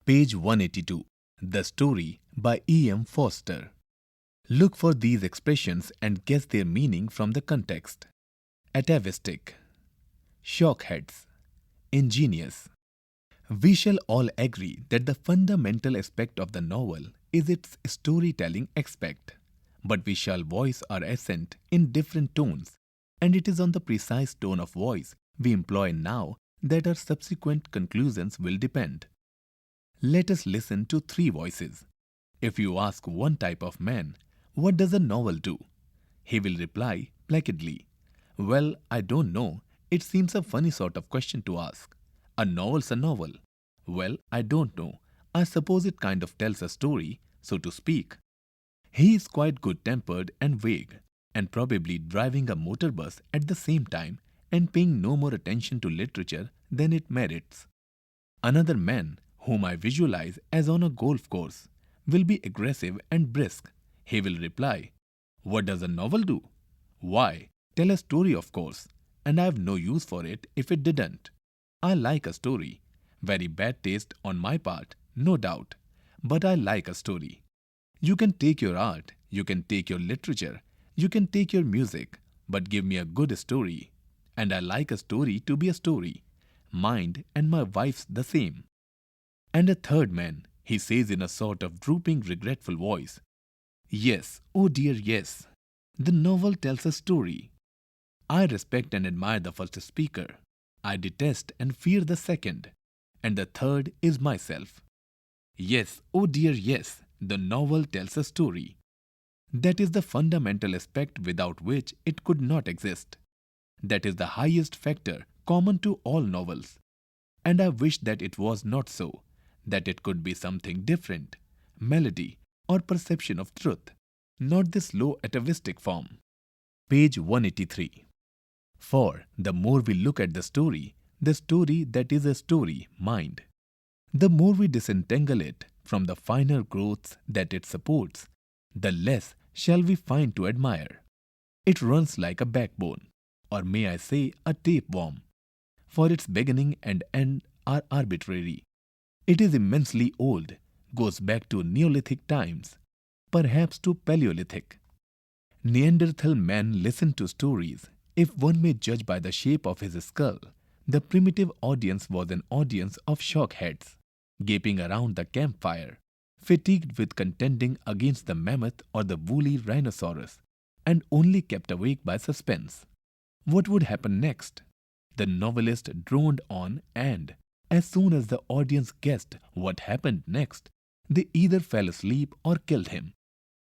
Page 182. The Story by E.M. Foster. Look for these expressions and guess their meaning from the context. Atavistic, shockheads, ingenious. We shall all agree that the fundamental aspect of the novel is its storytelling aspect, but we shall voice our assent in different tones, and it is on the precise tone of voice we employ now that our subsequent conclusions will depend. Let us listen to three voices. If you ask one type of man, "What does a novel do?" he will reply placidly, "Well, I don't know. It seems a funny sort of question to ask. A novel's a novel. Well, I don't know. I suppose it kind of tells a story, so to speak." He is quite good-tempered and vague, and probably driving a motor bus at the same time and paying no more attention to literature than it merits. Another man, whom I visualize as on a golf course, will be aggressive and brisk. He will reply, "What does a novel do? Why, tell a story, of course, and I have no use for it if it didn't. I like a story. Very bad taste on my part, no doubt, but I like a story. You can take your art, you can take your literature, you can take your music, but give me a good story. And I like a story to be a story. Mine and my wife's the same." And a third man, he says in a sort of drooping, regretful voice, "Yes, oh dear, yes. The novel tells a story. I respect and admire the first speaker. I detest and fear the second. And the third is myself. Yes, oh dear, yes. The novel tells a story. That is the fundamental aspect without which it could not exist. That is the highest factor common to all novels. And I wish that it was not so, that it could be something different, melody or perception of truth, not this low atavistic form." Page 183. For the more we look at the story that is a story, mind, the more we disentangle it from the finer growths that it supports, the less shall we find to admire. It runs like a backbone, or may I say a tapeworm, for its beginning and end are arbitrary. It is immensely old, goes back to Neolithic times, perhaps to Paleolithic. Neanderthal man listened to stories. If one may judge by the shape of his skull, the primitive audience was an audience of shockheads, gaping around the campfire, fatigued with contending against the mammoth or the woolly rhinoceros, and only kept awake by suspense. What would happen next? The novelist droned on, and, as soon as the audience guessed what happened next, they either fell asleep or killed him.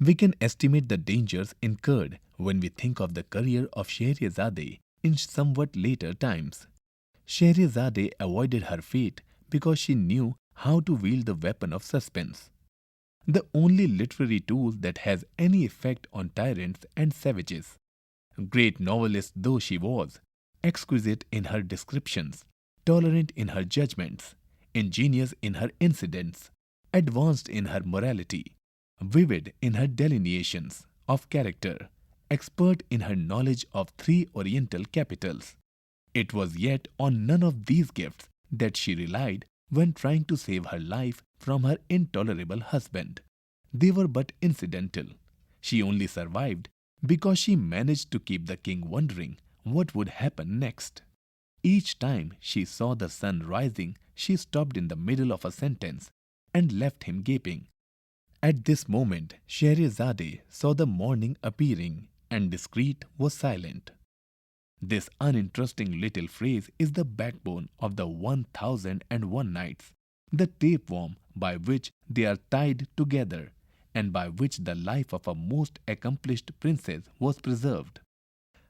We can estimate the dangers incurred when we think of the career of Scheherazade in somewhat later times. Scheherazade avoided her fate because she knew how to wield the weapon of suspense, the only literary tool that has any effect on tyrants and savages. Great novelist though she was, exquisite in her descriptions, tolerant in her judgments, ingenious in her incidents, advanced in her morality, vivid in her delineations of character, expert in her knowledge of three Oriental capitals. It was yet on none of these gifts that she relied when trying to save her life from her intolerable husband. They were but incidental. She only survived because she managed to keep the king wondering what would happen next. Each time she saw the sun rising, she stopped in the middle of a sentence and left him gaping. At this moment, Scheherazade saw the morning appearing, and discreet was silent. This uninteresting little phrase is the backbone of the 1001 Nights, the tapeworm by which they are tied together, and by which the life of a most accomplished princess was preserved.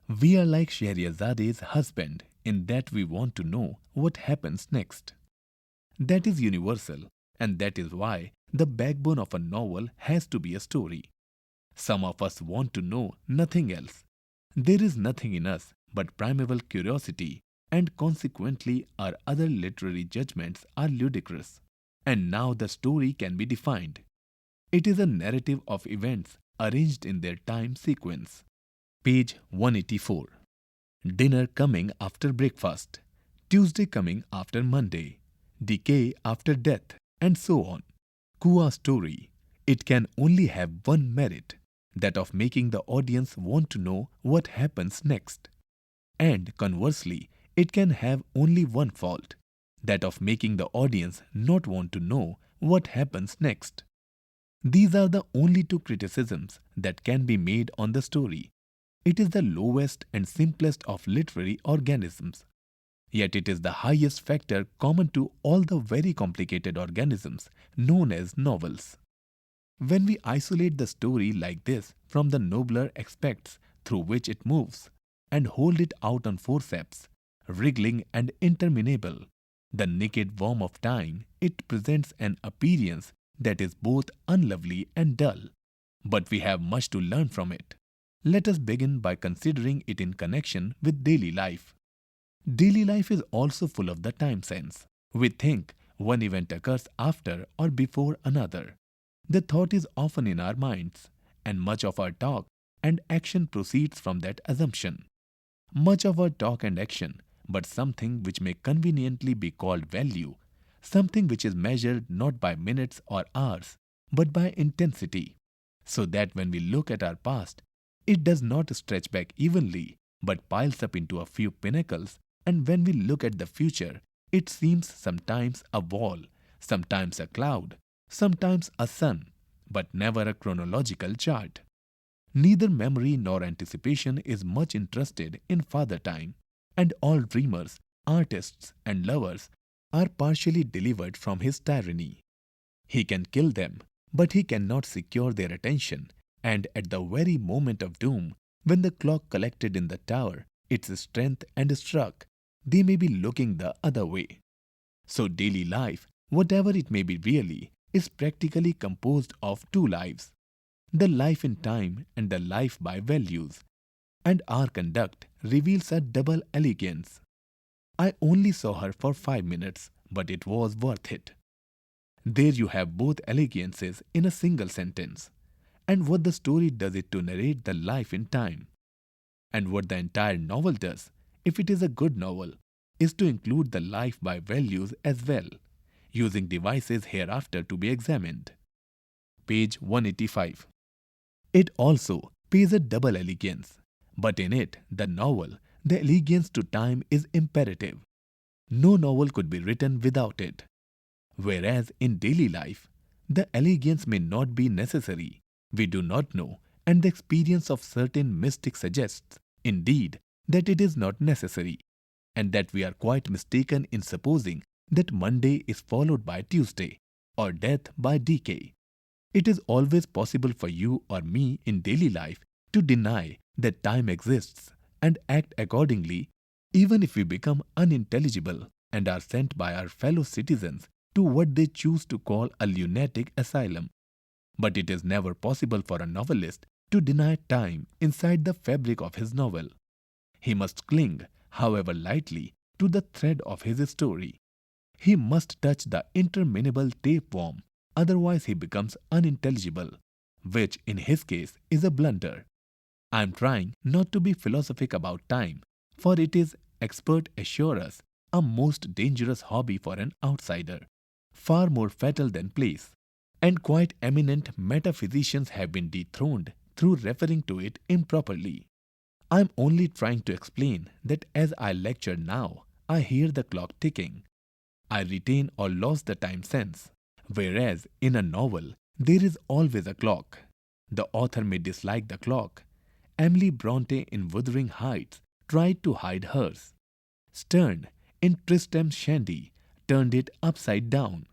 We are like Scheherazade's husband in that we want to know what happens next. That is universal, and that is why the backbone of a novel has to be a story. Some of us want to know nothing else. There is nothing in us but primeval curiosity, and consequently our other literary judgments are ludicrous. And now the story can be defined. It is a narrative of events arranged in their time sequence. Page 184. Dinner coming after breakfast. Tuesday coming after Monday. Decay after death. and so on. Kua's story, it can only have one merit, that of making the audience want to know what happens next. And conversely, it can have only one fault, that of making the audience not want to know what happens next. These are the only two criticisms that can be made on the story. It is the lowest and simplest of literary organisms. Yet it is the highest factor common to all the very complicated organisms known as novels. When we isolate the story like this from the nobler aspects through which it moves and hold it out on forceps, wriggling and interminable, the naked worm of time, it presents an appearance that is both unlovely and dull. But we have much to learn from it. Let us begin by considering it in connection with daily life. Daily life is also full of the time sense. We think one event occurs after or before another. The thought is often in our minds, and much of our talk and action proceeds from that assumption. Much of our talk and action, but something which may conveniently be called value, something which is measured not by minutes or hours, but by intensity, so that when we look at our past, it does not stretch back evenly, but piles up into a few pinnacles, and when we look at the future, it seems sometimes a wall, sometimes a cloud, sometimes a sun, but never a chronological chart. Neither memory nor anticipation is much interested in Father Time, and all dreamers, artists, and lovers are partially delivered from his tyranny. He can kill them, but he cannot secure their attention, and at the very moment of doom, when the clock collected in the tower its strength and struck, they may be looking the other way. So daily life, whatever it may be really, is practically composed of two lives, the life in time and the life by values. And our conduct reveals a double elegance. I only saw her for 5 minutes, but it was worth it. There you have both elegances in a single sentence. And what the story does it to narrate the life in time. And what the entire novel does, if it is a good novel, is to include the life by values as well, using devices hereafter to be examined. Page 185. It also pays a double elegance, but in it, the novel, the elegance to time is imperative. No novel could be written without it. Whereas in daily life, the elegance may not be necessary. We do not know, and the experience of certain mystics suggests, indeed, that it is not necessary, and that we are quite mistaken in supposing that Monday is followed by Tuesday, or death by decay. It is always possible for you or me in daily life to deny that time exists and act accordingly, even if we become unintelligible and are sent by our fellow citizens to what they choose to call a lunatic asylum. But it is never possible for a novelist to deny time inside the fabric of his novel. He must cling, however lightly, to the thread of his story. He must touch the interminable tapeworm, otherwise he becomes unintelligible, which in his case is a blunder. I am trying not to be philosophic about time, for it is, experts assure us, a most dangerous hobby for an outsider, far more fatal than place, and quite eminent metaphysicians have been dethroned through referring to it improperly. I am only trying to explain that as I lecture now, I hear the clock ticking. I retain or lose the time sense, whereas in a novel there is always a clock. The author may dislike the clock. Emily Bronte in Wuthering Heights tried to hide hers. Sterne in Tristram Shandy turned it upside down.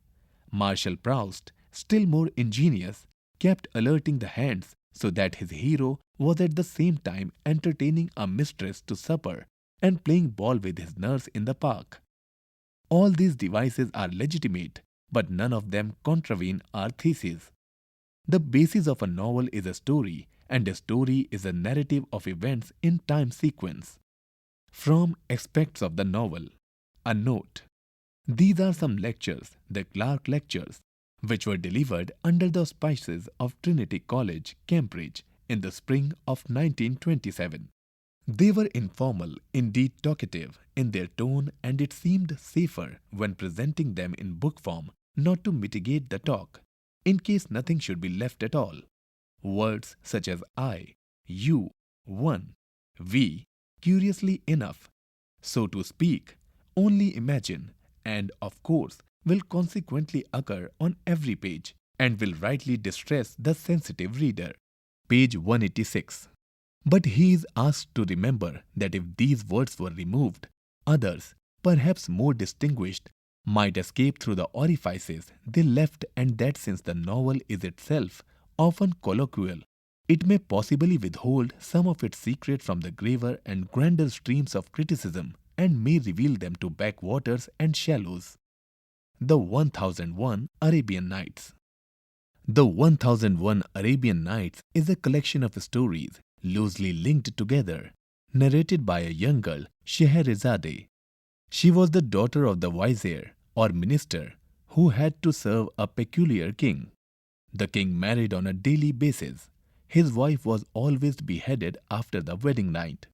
Marshall Proust, still more ingenious, kept alerting the hands so that his hero was at the same time entertaining a mistress to supper and playing ball with his nurse in the park. All these devices are legitimate, but none of them contravene our thesis. The basis of a novel is a story, and a story is a narrative of events in time sequence. From Aspects of the Novel, a note. These are some lectures, the Clark Lectures, which were delivered under the auspices of Trinity College, Cambridge, in the spring of 1927. They were informal, indeed talkative, in their tone, and it seemed safer when presenting them in book form not to mitigate the talk, in case nothing should be left at all. Words such as I, you, one, we, curiously enough, so to speak, only imagine, and of course will consequently occur on every page and will rightly distress the sensitive reader. Page 186. But he is asked to remember that if these words were removed, others, perhaps more distinguished, might escape through the orifices they left, and that since the novel is itself often colloquial, it may possibly withhold some of its secret from the graver and grander streams of criticism and may reveal them to backwaters and shallows. The 1001 Arabian Nights. The 1001 Arabian Nights is a collection of stories loosely linked together, narrated by a young girl, Scheherazade. She was the daughter of the vizier or minister who had to serve a peculiar king. The king married on a daily basis. His wife was always beheaded after the wedding night.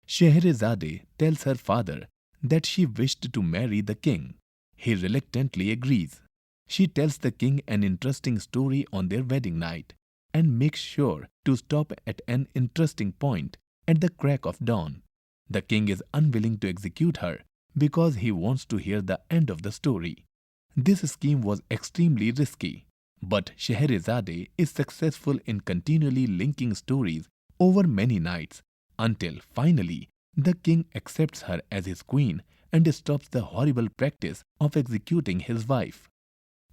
Scheherazade tells her father that she wished to marry the king. He reluctantly agrees. She tells the king an interesting story on their wedding night and makes sure to stop at an interesting point at the crack of dawn. The king is unwilling to execute her because he wants to hear the end of the story. This scheme was extremely risky, but Scheherazade is successful in continually linking stories over many nights until finally the king accepts her as his queen and stops the horrible practice of executing his wife.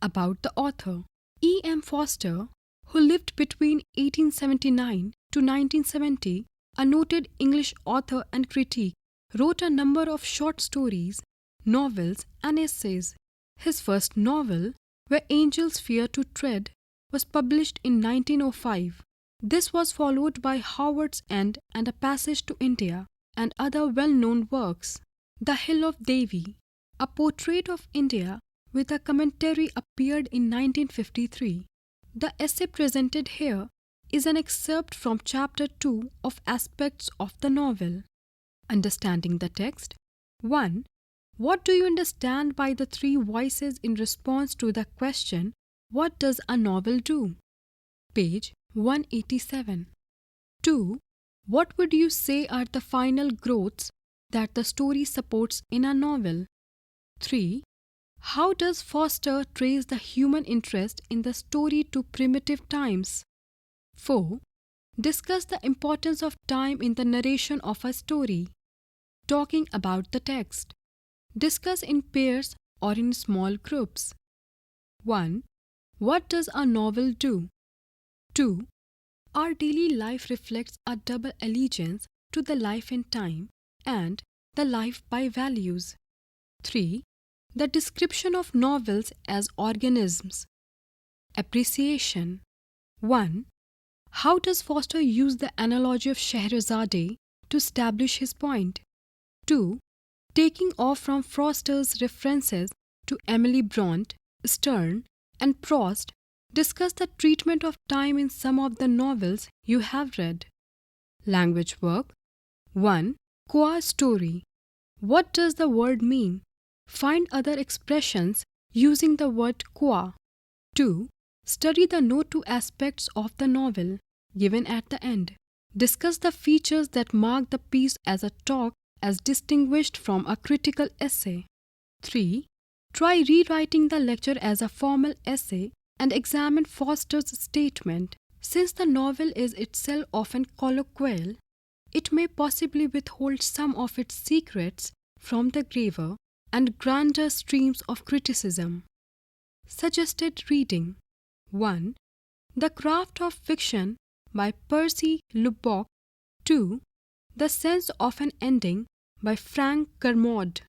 About the author, E. M. Forster, who lived between 1879 to 1970, a noted English author and critic, wrote a number of short stories, novels, and essays. His first novel, Where Angels Fear to Tread, was published in 1905. This was followed by Howard's End and A Passage to India, and other well-known works. The Hill of Devi, a portrait of India with a commentary, appeared in 1953. The essay presented here is an excerpt from Chapter 2 of Aspects of the Novel. Understanding the text. 1. What do you understand by the three voices in response to the question, what does a novel do? Page 187. 2. What would you say are the final growths that the story supports in a novel? 3. How does Forster trace the human interest in the story to primitive times? 4. Discuss the importance of time in the narration of a story. Talking about the text. Discuss in pairs or in small groups. 1. What does a novel do? 2. Our daily life reflects a double allegiance to the life in time and the life by values. 3. The description of novels as organisms. Appreciation. 1. How does Forster use the analogy of Scheherazade to establish his point? 2. Taking off from Forster's references to Emily Bronte, Sterne, and Proust, discuss the treatment of time in some of the novels you have read. Language work. 1. Qua story. What does the word mean? Find other expressions using the word qua. 2. Study the no two aspects of the novel given at the end. Discuss the features that mark the piece as a talk as distinguished from a critical essay. 3. Try rewriting the lecture as a formal essay and examine Forster's statement. Since the novel is itself often colloquial, it may possibly withhold some of its secrets from the graver and grander streams of criticism. Suggested reading. 1. The Craft of Fiction by Percy Lubbock. 2. The Sense of an Ending by Frank Kermode.